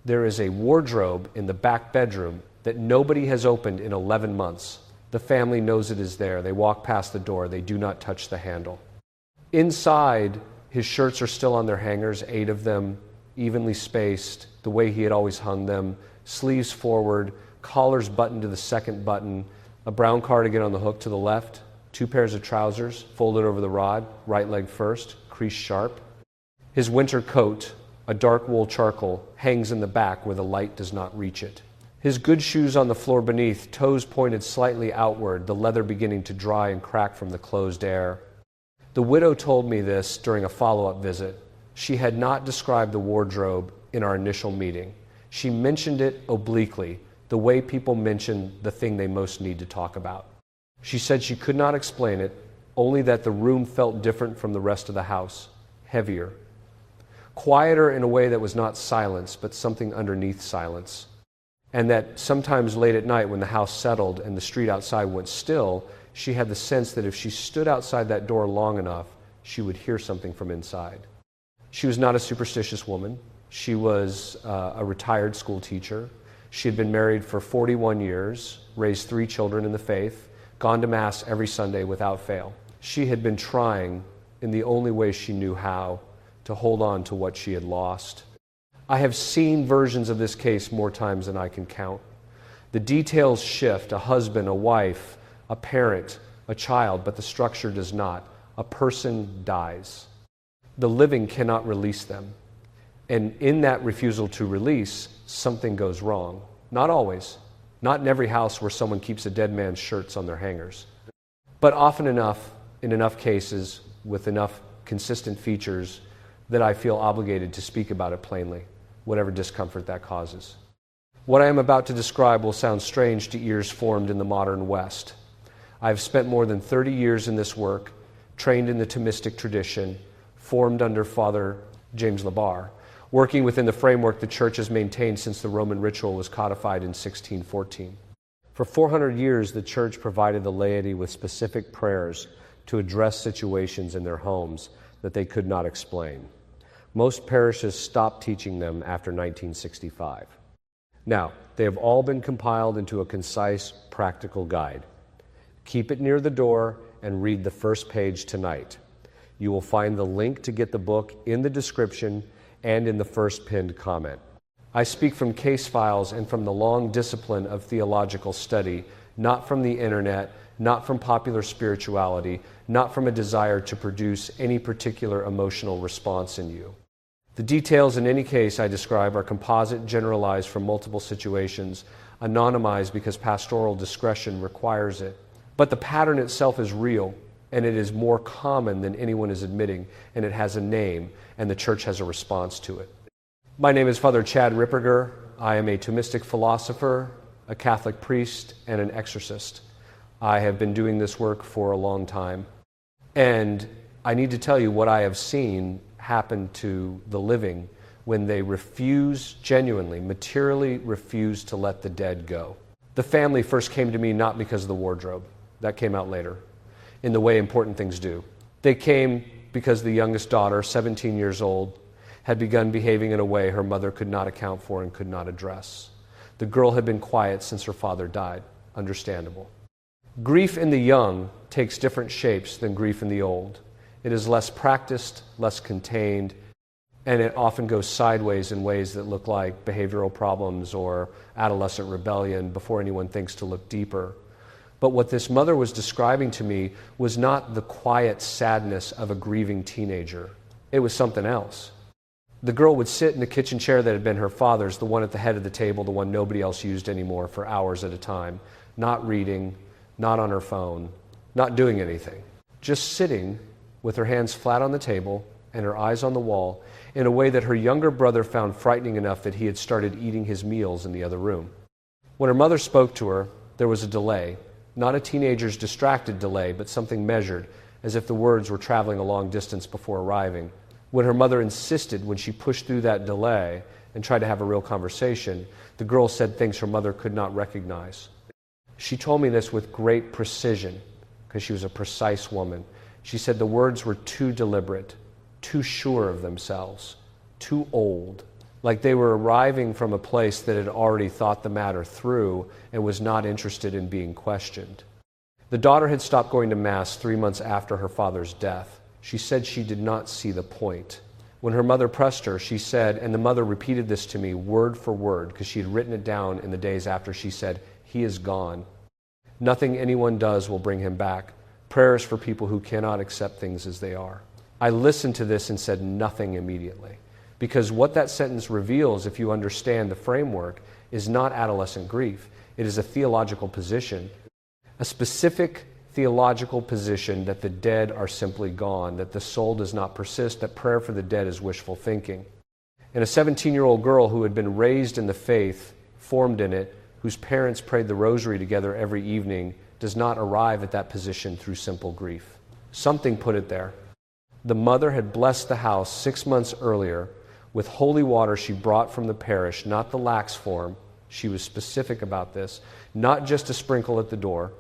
There is a wardrobe in the back bedroom that nobody has opened in 11 months. The family knows it is there. They walk past the door. They do not touch the handle. Inside, his shirts are still on their hangers, 8 of them, evenly spaced, the way he had always hung them, sleeves forward, collars buttoned to the second button, a brown cardigan on the hook to the left, 2 pairs of trousers folded over the rod, right leg first, creased sharp. His winter coat, a dark wool charcoal, hangs in the back where the light does not reach it. His good shoes on the floor beneath, toes pointed slightly outward, the leather beginning to dry and crack from the closed air. The widow told me this during a follow-up visit. She had not described the wardrobe in our initial meeting. She mentioned it obliquely, the way people mention the thing they most need to talk about. She said she could not explain it, only that the room felt different from the rest of the house, heavier. Quieter in a way that was not silence, but something underneath silence. And that sometimes late at night when the house settled and the street outside went still, she had the sense that if she stood outside that door long enough, she would hear something from inside. She was not a superstitious woman. She was a retired school teacher. She had been married for 41 years, raised 3 children in the faith, gone to Mass every Sunday without fail. She had been trying, in the only way she knew how, to hold on to what she had lost. I have seen versions of this case more times than I can count. The details shift: a husband, a wife, a parent, a child, but the structure does not. A person dies. The living cannot release them. And in that refusal to release, something goes wrong. Not always. Not in every house where someone keeps a dead man's shirts on their hangers. But often enough, in enough cases, with enough consistent features, that I feel obligated to speak about it plainly, whatever discomfort that causes. What I am about to describe will sound strange to ears formed in the modern West. I have spent more than 30 years in this work, trained in the Thomistic tradition, formed under Father James Labar, working within the framework the Church has maintained since the Roman ritual was codified in 1614. For 400 years, the Church provided the laity with specific prayers to address situations in their homes that they could not explain. Most parishes stopped teaching them after 1965. Now, they have all been compiled into a concise, practical guide. Keep it near the door and read the first page tonight. You will find the link to get the book in the description and in the first pinned comment. I speak from case files and from the long discipline of theological study, not from the internet, not from popular spirituality, not from a desire to produce any particular emotional response in you. The details in any case I describe are composite, generalized from multiple situations, anonymized because pastoral discretion requires it. But the pattern itself is real, and it is more common than anyone is admitting, and it has a name, and the Church has a response to it. My name is Father Chad Ripperger. I am a Thomistic philosopher, a Catholic priest, and an exorcist. I have been doing this work for a long time, and I need to tell you what I have seen happen to the living when they refuse, genuinely, materially refuse to let the dead go. The family first came to me not because of the wardrobe. That came out later, in the way important things do. They came because the youngest daughter, 17 years old, had begun behaving in a way her mother could not account for and could not address. The girl had been quiet since her father died. Understandable. Grief in the young takes different shapes than grief in the old. It is less practiced, less contained, and it often goes sideways in ways that look like behavioral problems or adolescent rebellion before anyone thinks to look deeper. But what this mother was describing to me was not the quiet sadness of a grieving teenager. It was something else. The girl would sit in the kitchen chair that had been her father's, the one at the head of the table, the one nobody else used anymore, for hours at a time, not reading, not on her phone, not doing anything, just sitting with her hands flat on the table and her eyes on the wall in a way that her younger brother found frightening enough that he had started eating his meals in the other room. When her mother spoke to her, there was a delay. Not a teenager's distracted delay, but something measured, as if the words were traveling a long distance before arriving. When her mother insisted, when she pushed through that delay and tried to have a real conversation, the girl said things her mother could not recognize. She told me this with great precision, because she was a precise woman. She said the words were too deliberate, too sure of themselves, too old. like they were arriving from a place that had already thought the matter through and was not interested in being questioned. The daughter had stopped going to Mass 3 months after her father's death. She said she did not see the point. When her mother pressed her, she said, and the mother repeated this to me word for word, because she had written it down in the days after, she said, "He is gone. Nothing anyone does will bring him back. Prayers for people who cannot accept things as they are." I listened to this and said nothing immediately, because what that sentence reveals, if you understand the framework, is not adolescent grief. It is a theological position, a specific theological position that the dead are simply gone, that the soul does not persist, that prayer for the dead is wishful thinking. And a 17-year-old girl who had been raised in the faith, formed in it, whose parents prayed the rosary together every evening, does not arrive at that position through simple grief. Something put it there. The mother had blessed the house 6 months earlier with holy water she brought from the parish, not the lax form. She was specific about this, not just a sprinkle at the door,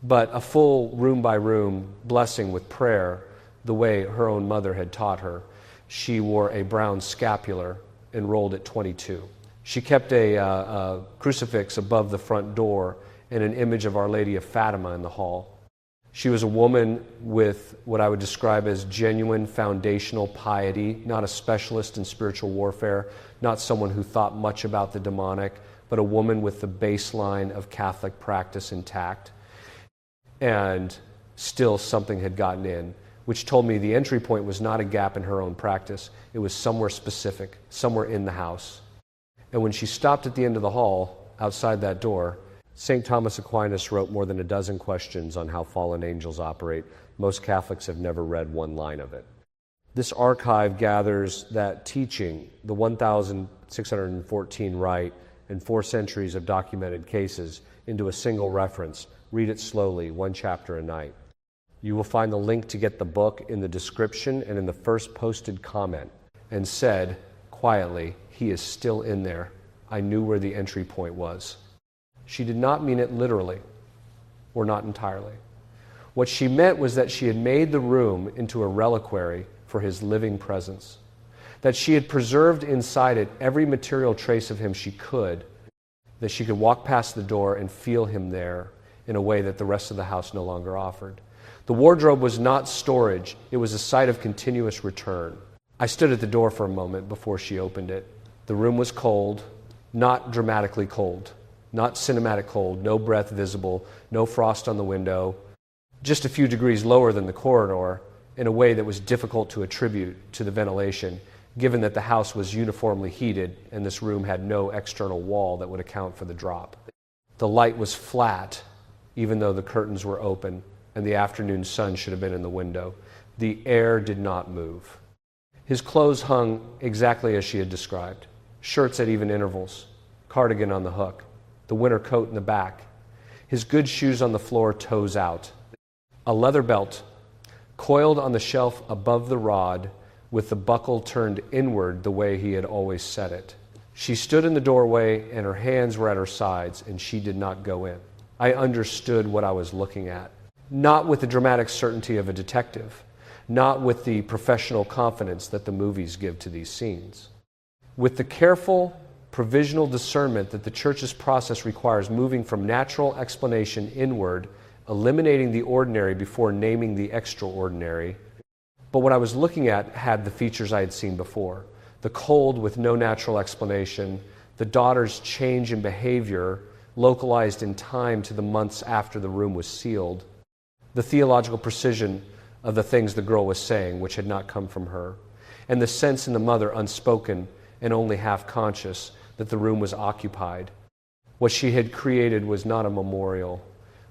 but a full room-by-room blessing with prayer, the way her own mother had taught her. She wore a brown scapular, enrolled at 22. She kept a crucifix above the front door and an image of Our Lady of Fatima in the hall. She was a woman with what I would describe as genuine foundational piety, not a specialist in spiritual warfare, not someone who thought much about the demonic, but a woman with the baseline of Catholic practice intact. And still something had gotten in, which told me the entry point was not a gap in her own practice. It was somewhere specific, somewhere in the house. And when she stopped at the end of the hall, outside that door, St. Thomas Aquinas wrote more than a dozen questions on how fallen angels operate. Most Catholics have never read one line of it. This archive gathers that teaching, the 1,614 rite, and 4 centuries of documented cases into a single reference. Read it slowly, 1 chapter a night. You will find the link to get the book in the description and in the first posted comment. And said, quietly, "He is still in there. I knew where the entry point was." She did not mean it literally, or not entirely. What she meant was that she had made the room into a reliquary for his living presence, that she had preserved inside it every material trace of him she could, that she could walk past the door and feel him there in a way that the rest of the house no longer offered. The wardrobe was not storage, it was a site of continuous return. I stood at the door for a moment before she opened it. The room was cold, not dramatically cold, not cinematic cold, no breath visible, no frost on the window, just a few degrees lower than the corridor in a way that was difficult to attribute to the ventilation, given that the house was uniformly heated and this room had no external wall that would account for the drop. The light was flat, even though the curtains were open and the afternoon sun should have been in the window. The air did not move. His clothes hung exactly as she had described. Shirts at even intervals, cardigan on the hook, the winter coat in the back, his good shoes on the floor, toes out, a leather belt coiled on the shelf above the rod with the buckle turned inward the way he had always set it. She stood in the doorway and her hands were at her sides and she did not go in. I understood what I was looking at, not with the dramatic certainty of a detective, not with the professional confidence that the movies give to these scenes. With the careful, provisional discernment that the Church's process requires, moving from natural explanation inward, eliminating the ordinary before naming the extraordinary. But what I was looking at had the features I had seen before. The cold with no natural explanation, the daughter's change in behavior localized in time to the months after the room was sealed, the theological precision of the things the girl was saying, which had not come from her, and the sense in the mother, unspoken and only half conscious, that the room was occupied. What she had created was not a memorial.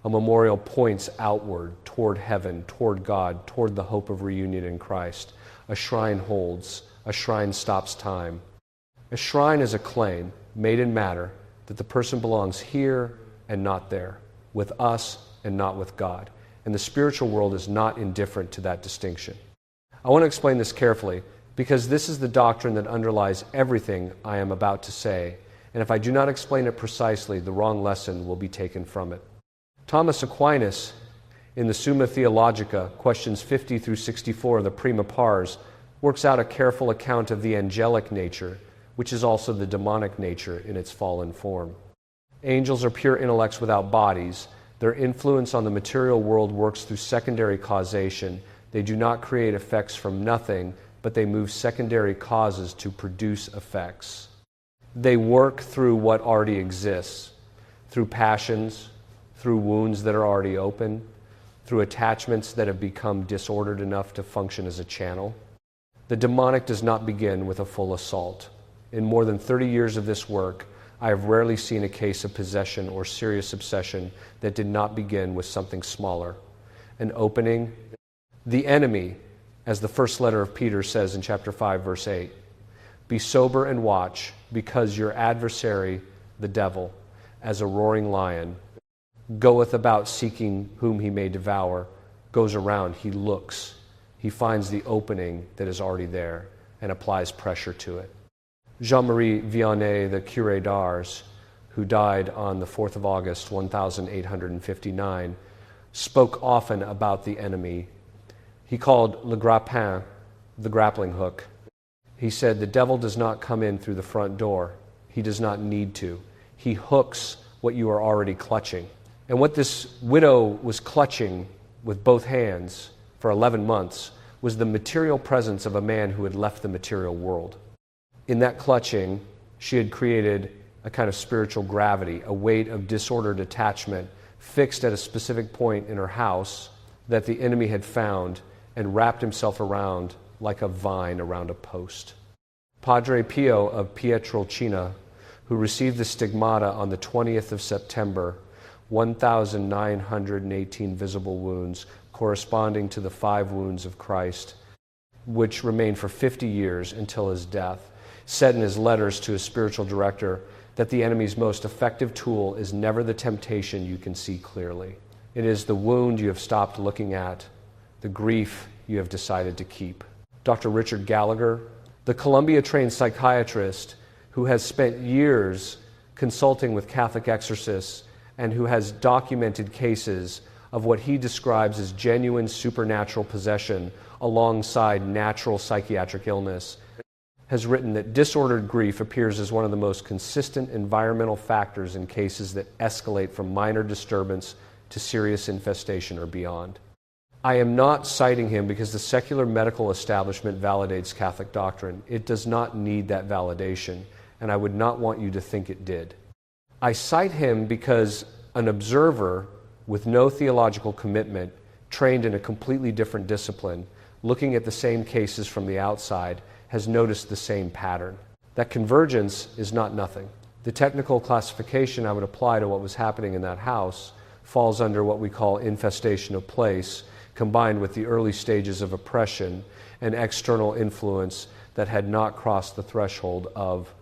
A memorial points outward, toward heaven, toward God, toward the hope of reunion in Christ. A shrine holds, a shrine stops time. A shrine is a claim, made in matter, that the person belongs here and not there, with us and not with God. And the spiritual world is not indifferent to that distinction. I want to explain this carefully because this is the doctrine that underlies everything I am about to say, and if I do not explain it precisely, the wrong lesson will be taken from it. Thomas Aquinas, in the Summa Theologica, questions 50 through 64 of the Prima Pars, works out a careful account of the angelic nature, which is also the demonic nature in its fallen form. Angels are pure intellects without bodies. Their influence on the material world works through secondary causation. They do not create effects from nothing, but they move secondary causes to produce effects. They work through what already exists, through passions, through wounds that are already open, through attachments that have become disordered enough to function as a channel. The demonic does not begin with a full assault. In more than 30 years of this work, I have rarely seen a case of possession or serious obsession that did not begin with something smaller. An opening. The enemy, as the first letter of Peter says in chapter 5, verse 8, "Be sober and watch, because your adversary, the devil, as a roaring lion, goeth about seeking whom he may devour," goes around, he looks, he finds the opening that is already there and applies pressure to it. Jean-Marie Vianney, the Curé d'Ars, who died on the 4th of August, 1859, spoke often about the enemy. He called le grappin, the grappling hook. He said, "The devil does not come in through the front door. He does not need to. He hooks what you are already clutching." And what this widow was clutching with both hands for 11 months was the material presence of a man who had left the material world. In that clutching, she had created a kind of spiritual gravity, a weight of disordered attachment fixed at a specific point in her house that the enemy had found and wrapped himself around like a vine around a post. Padre Pio of Pietrelcina, who received the stigmata on the 20th of September, 1,918 visible wounds corresponding to the 5 wounds of Christ, which remained for 50 years until his death, said in his letters to his spiritual director that the enemy's most effective tool is never the temptation you can see clearly. It is the wound you have stopped looking at, the grief you have decided to keep. Dr. Richard Gallagher, the Columbia-trained psychiatrist who has spent years consulting with Catholic exorcists and who has documented cases of what he describes as genuine supernatural possession alongside natural psychiatric illness, has written that disordered grief appears as one of the most consistent environmental factors in cases that escalate from minor disturbance to serious infestation or beyond. I am not citing him because the secular medical establishment validates Catholic doctrine. It does not need that validation, and I would not want you to think it did. I cite him because an observer with no theological commitment, trained in a completely different discipline, looking at the same cases from the outside, has noticed the same pattern. That convergence is not nothing. The technical classification I would apply to what was happening in that house falls under what we call infestation of place, combined with the early stages of oppression and external influence that had not crossed the threshold of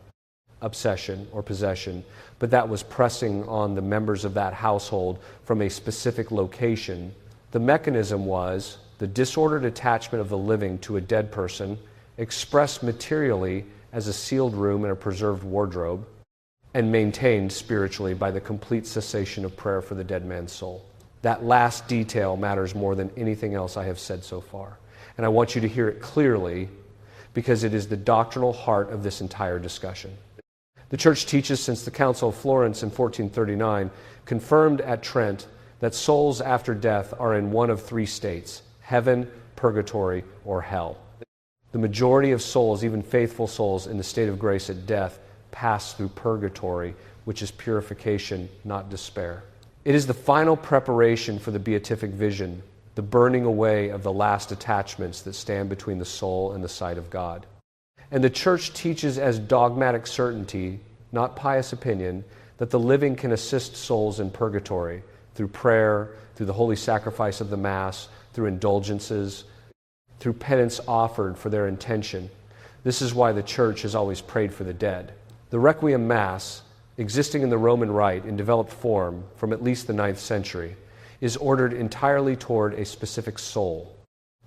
obsession or possession, but that was pressing on the members of that household from a specific location. The mechanism was the disordered attachment of the living to a dead person, expressed materially as a sealed room and a preserved wardrobe, and maintained spiritually by the complete cessation of prayer for the dead man's soul. That last detail matters more than anything else I have said so far. And I want you to hear it clearly because it is the doctrinal heart of this entire discussion. The Church teaches since the Council of Florence in 1439, confirmed at Trent, that souls after death are in one of 3 states: heaven, purgatory, or hell. The majority of souls, even faithful souls in the state of grace at death, pass through purgatory, which is purification, not despair. It is the final preparation for the beatific vision, the burning away of the last attachments that stand between the soul and the sight of God. And the Church teaches as dogmatic certainty, not pious opinion, that the living can assist souls in purgatory through prayer, through the holy sacrifice of the Mass, through indulgences, through penance offered for their intention. This is why the Church has always prayed for the dead. The Requiem Mass, existing in the Roman Rite in developed form from at least the 9th century, is ordered entirely toward a specific soul.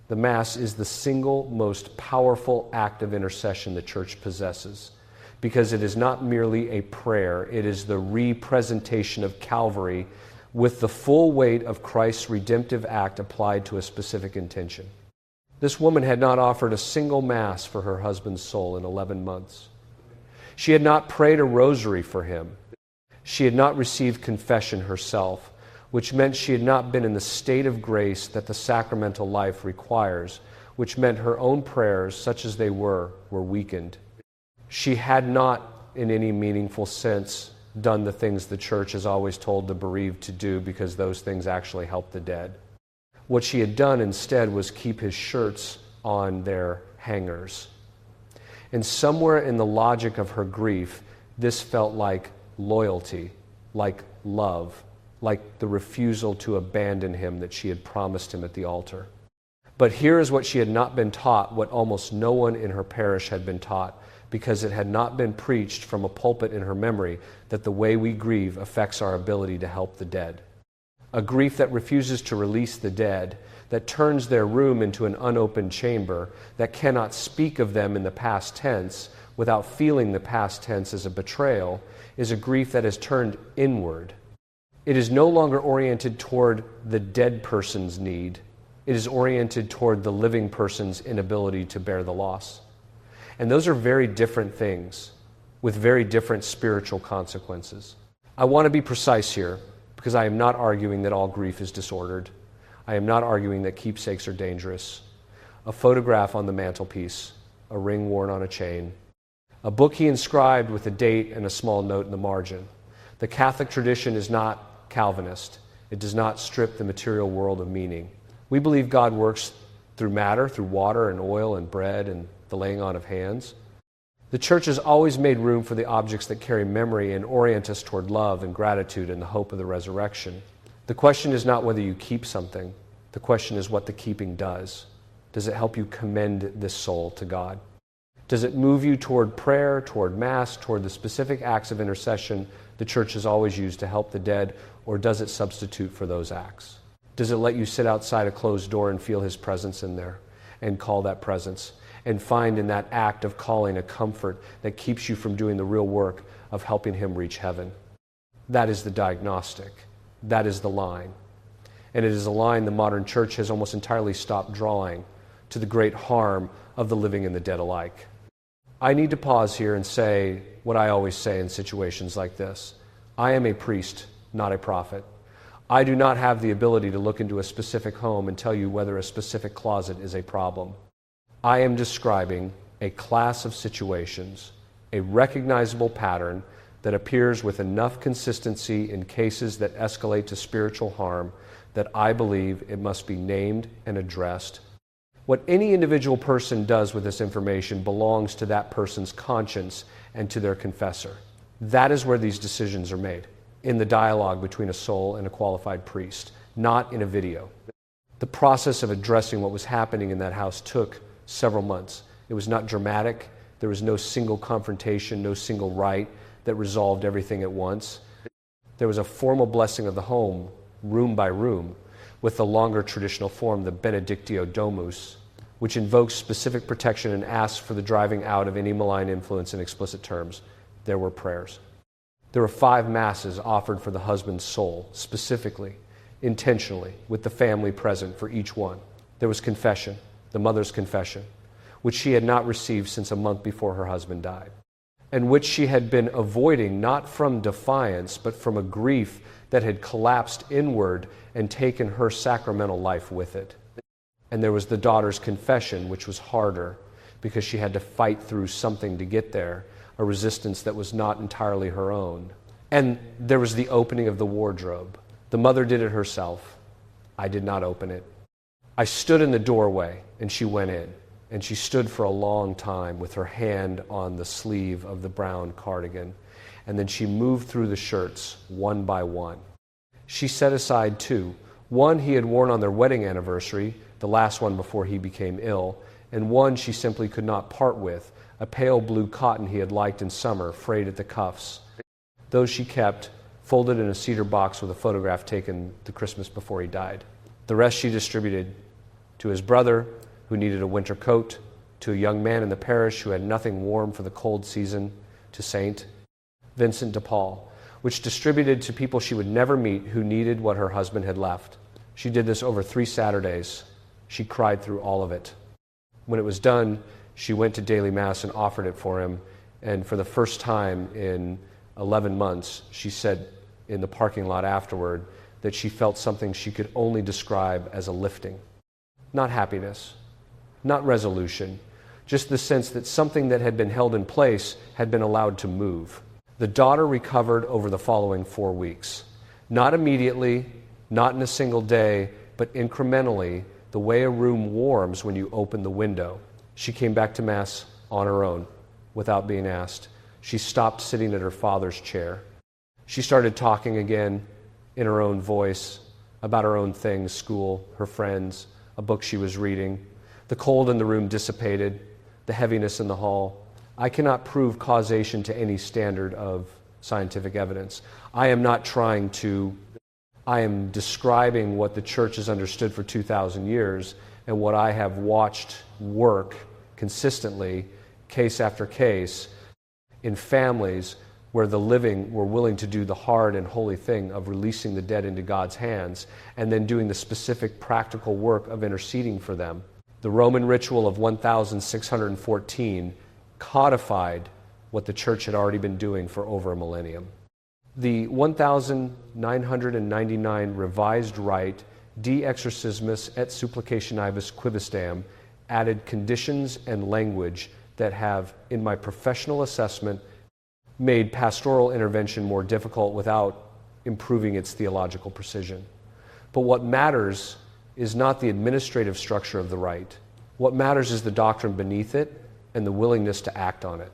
The Mass is the single most powerful act of intercession the Church possesses, because it is not merely a prayer, it is the representation of Calvary with the full weight of Christ's redemptive act applied to a specific intention. This woman had not offered a single Mass for her husband's soul in 11 months. She had not prayed a rosary for him. She had not received confession herself, which meant she had not been in the state of grace that the sacramental life requires, which meant her own prayers, such as they were weakened. She had not, in any meaningful sense, done the things the church has always told the bereaved to do, because those things actually help the dead. What she had done instead was keep his shirts on their hangers. And somewhere in the logic of her grief, this felt like loyalty, like love, like the refusal to abandon him that she had promised him at the altar. But here is what she had not been taught, what almost no one in her parish had been taught, because it had not been preached from a pulpit in her memory that the way we grieve affects our ability to help the dead. A grief that refuses to release the dead, that turns their room into an unopened chamber, that cannot speak of them in the past tense without feeling the past tense as a betrayal, is a grief that has turned inward. It is no longer oriented toward the dead person's need. It is oriented toward the living person's inability to bear the loss. And those are very different things with very different spiritual consequences. I want to be precise here, because I am not arguing that all grief is disordered. I am not arguing that keepsakes are dangerous. A photograph on the mantelpiece, a ring worn on a chain, a book he inscribed with a date and a small note in the margin. The Catholic tradition is not Calvinist. It does not strip the material world of meaning. We believe God works through matter, through water and oil and bread and the laying on of hands. The church has always made room for the objects that carry memory and orient us toward love and gratitude and the hope of the resurrection. The question is not whether you keep something. The question is what the keeping does. Does it help you commend this soul to God? Does it move you toward prayer, toward Mass, toward the specific acts of intercession the church has always used to help the dead, or does it substitute for those acts? Does it let you sit outside a closed door and feel His presence in there and call that presence and find in that act of calling a comfort that keeps you from doing the real work of helping Him reach heaven? That is the diagnostic. That is the line. And it is a line the modern church has almost entirely stopped drawing, to the great harm of the living and the dead alike. I need to pause here and say what I always say in situations like this. I am a priest, not a prophet. I do not have the ability to look into a specific home and tell you whether a specific closet is a problem. I am describing a class of situations, a recognizable pattern that appears with enough consistency in cases that escalate to spiritual harm that I believe it must be named and addressed. What any individual person does with this information belongs to that person's conscience and to their confessor. That is where these decisions are made, in the dialogue between a soul and a qualified priest, not in a video. The process of addressing what was happening in that house took several months. It was not dramatic. There was no single confrontation, no single rite that resolved everything at once. There was a formal blessing of the home, room by room, with the longer traditional form, the Benedictio Domus, which invokes specific protection and asks for the driving out of any malign influence in explicit terms. There were prayers. There were 5 masses offered for the husband's soul, specifically, intentionally, with the family present for each one. There was confession, the mother's confession, which she had not received since a month before her husband died, and which she had been avoiding not from defiance, but from a grief that had collapsed inward and taken her sacramental life with it. And there was the daughter's confession, which was harder because she had to fight through something to get there, a resistance that was not entirely her own. And there was the opening of the wardrobe. The mother did it herself. I did not open it. I stood in the doorway, and she went in. And she stood for a long time with her hand on the sleeve of the brown cardigan. And then she moved through the shirts one by one. She set aside 2. One he had worn on their wedding anniversary, the last one before he became ill, and one she simply could not part with, a pale blue cotton he had liked in summer, frayed at the cuffs. Those she kept, folded in a cedar box with a photograph taken the Christmas before he died. The rest she distributed to his brother, who needed a winter coat, to a young man in the parish who had nothing warm for the cold season, to St. Vincent de Paul, which distributed to people she would never meet who needed what her husband had left. She did this over 3 Saturdays. She cried through all of it. When it was done, she went to daily Mass and offered it for him, And for the first time in 11 months, she said in the parking lot afterward that she felt something she could only describe as a lifting. Not happiness, not resolution, just the sense that something that had been held in place had been allowed to move. The daughter recovered over the following 4 weeks. Not immediately, not in a single day, but incrementally, the way a room warms when you open the window. She came back to Mass on her own, without being asked. She stopped sitting at her father's chair. She started talking again in her own voice about her own things, school, her friends, a book she was reading. The cold in the room dissipated, the heaviness in the hall. I cannot prove causation to any standard of scientific evidence. I am describing what the church has understood for 2,000 years and what I have watched work consistently, case after case, in families where the living were willing to do the hard and holy thing of releasing the dead into God's hands and then doing the specific practical work of interceding for them. The Roman ritual of 1614 codified what the church had already been doing for over a millennium. The 1999 revised rite De Exorcismis et Supplicationibus Quibusdam added conditions and language that have, in my professional assessment, made pastoral intervention more difficult without improving its theological precision. But what matters is not the administrative structure of the rite. What matters is the doctrine beneath it and the willingness to act on it.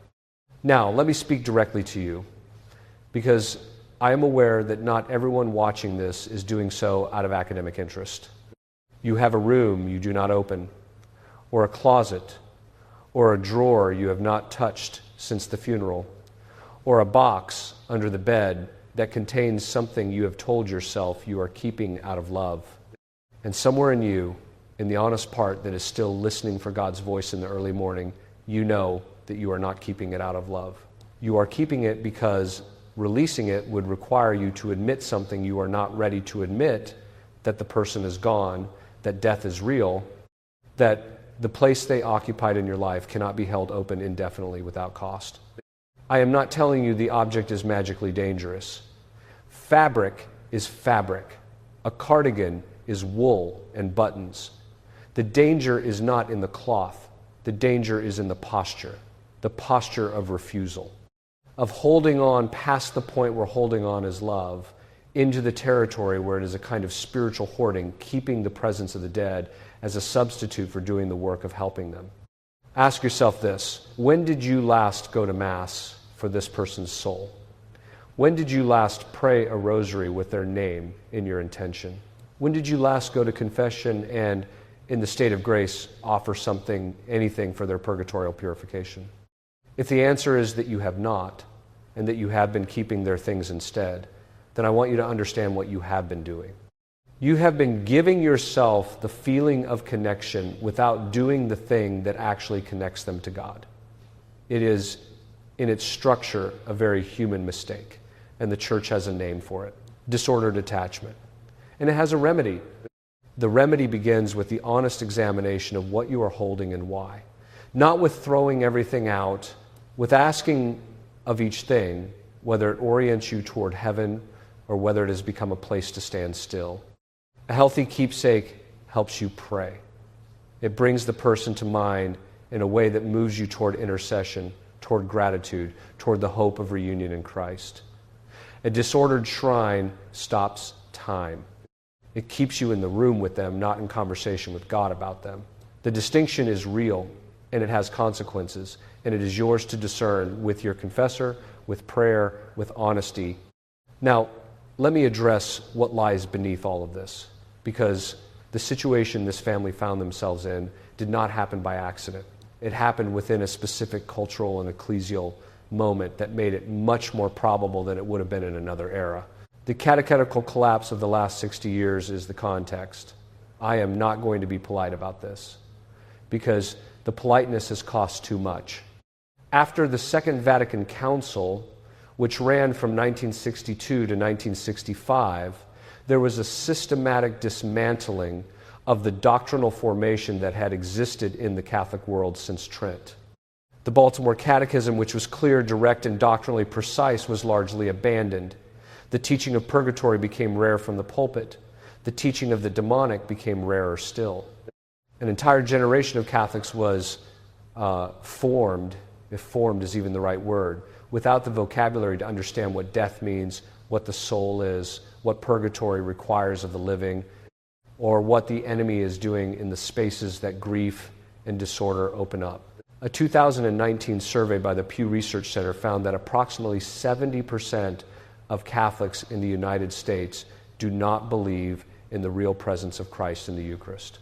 Now, let me speak directly to you, because I am aware that not everyone watching this is doing so out of academic interest. You have a room you do not open, or a closet, or a drawer you have not touched since the funeral, or a box under the bed that contains something you have told yourself you are keeping out of love. And somewhere in you, in the honest part that is still listening for God's voice in the early morning, you know that you are not keeping it out of love. You are keeping it because releasing it would require you to admit something you are not ready to admit, that the person is gone, that death is real, that the place they occupied in your life cannot be held open indefinitely without cost. I am not telling you the object is magically dangerous. Fabric is fabric. A cardigan is wool and buttons. The danger is not in the cloth. The danger is in the posture of refusal, of holding on past the point where holding on is love, into the territory where it is a kind of spiritual hoarding, keeping the presence of the dead as a substitute for doing the work of helping them. Ask yourself this: when did you last go to Mass for this person's soul? When did you last pray a rosary with their name in your intention? When did you last go to confession and, in the state of grace, offer anything for their purgatorial purification? If the answer is that you have not, and that you have been keeping their things instead, then I want you to understand what you have been doing. You have been giving yourself the feeling of connection without doing the thing that actually connects them to God. It is, in its structure, a very human mistake, and the church has a name for it: disordered attachment. And it has a remedy. The remedy begins with the honest examination of what you are holding and why. Not with throwing everything out, with asking of each thing whether it orients you toward heaven or whether it has become a place to stand still. A healthy keepsake helps you pray. It brings the person to mind in a way that moves you toward intercession, toward gratitude, toward the hope of reunion in Christ. A disordered shrine stops time. It keeps you in the room with them, not in conversation with God about them. The distinction is real, and it has consequences, and it is yours to discern with your confessor, with prayer, with honesty. Now, let me address what lies beneath all of this, because the situation this family found themselves in did not happen by accident. It happened within a specific cultural and ecclesial moment that made it much more probable than it would have been in another era. The catechetical collapse of the last 60 years is the context. I am not going to be polite about this, because the politeness has cost too much. After the Second Vatican Council, which ran from 1962 to 1965, there was a systematic dismantling of the doctrinal formation that had existed in the Catholic world since Trent. The Baltimore Catechism, which was clear, direct, and doctrinally precise, was largely abandoned. The teaching of purgatory became rare from the pulpit. The teaching of the demonic became rarer still. An entire generation of Catholics was formed, if formed is even the right word, without the vocabulary to understand what death means, what the soul is, what purgatory requires of the living, or what the enemy is doing in the spaces that grief and disorder open up. A 2019 survey by the Pew Research Center found that approximately 70% of Catholics in the United States do not believe in the real presence of Christ in the Eucharist.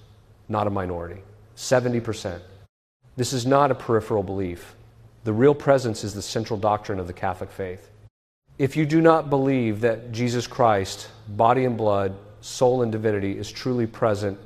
Not a minority. 70%. This is not a peripheral belief. The real presence is the central doctrine of the Catholic faith. If you do not believe that Jesus Christ, body and blood, soul and divinity, is truly present